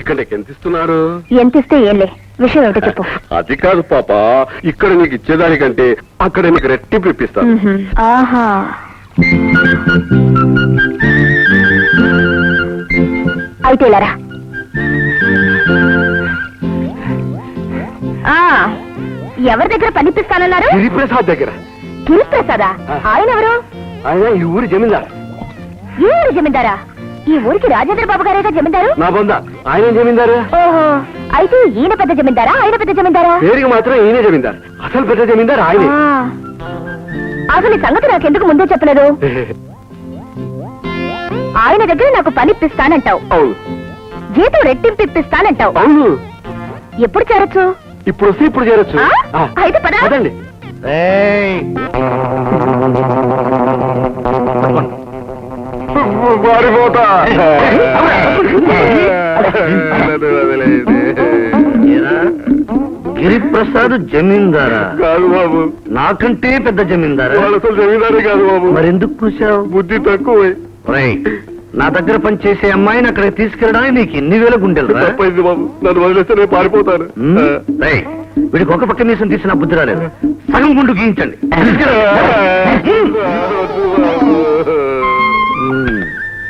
ఇక్కడ నీకు ఎంత ఇస్తున్నారు? ఎంత ఇస్తే ఏంలే, విషయం ఏమిటో చెప్పు. అది కాదు పాప, ఇక్కడ నీకు ఇచ్చేదానికంటే అక్కడ నీకు రెట్టింపు ఇప్పిస్తాను. ఆహా, అయితే ఇలారా. ఎవరి దగ్గర పనిపిస్తానన్నారు? గిరిప్రసాద్ దగ్గర. గిరిప్రసాదా? ఆయన ఎవరు? ఆయన ఈ ఊరి జమీందారు. ఈ ఊరి జమీందారా? ఈ ఊరికి రాజేంద్ర బాబు గారేగా జమీందారు. నా బొంద ఆయన జమీందారు. ఓహో, అయితే ఈయన పెద్ద జమీందారా, ఆయన పెద్ద జమీందారా? పేరుకి మాత్రం ఈయనే జమీందారు, అసలు పెద్ద జమీందారు ఆయనే. అసలు ఈ సంగతి నాకెందుకు ముందే చెప్పలేదు? ఆయన దగ్గర నాకు పనిప్పిస్తానంటావు, అవును. జీతం రెట్టింపు ఇప్పిస్తానంటావు. అవును. ఎప్పుడు చేరొచ్చు? ఇప్పుడు వస్తే ఇప్పుడు చేరొచ్చు. అయితే పద. పదండి. గిరిప్రసాద్ జమీందారా? కాదు బాబు, నాకంటే పెద్ద జమీందారా? అసలు జమీందారే కాదు బాబు. మరెందుకు కూర్చావు? బుద్ధి తక్కువ. నా దగ్గర పనిచేసే అమ్మాయిని అక్కడికి తీసుకెళ్ళడానికి నీకు ఎన్ని వేల గుండెలు? తప్పైంది బాబు, నన్ను వదిలేస్తే నేను పారిపోతాను. వీడికి ఒక పక్క మీసం తీసిన బుద్ధి రాలేదు, సగం గుండు గీయించండి.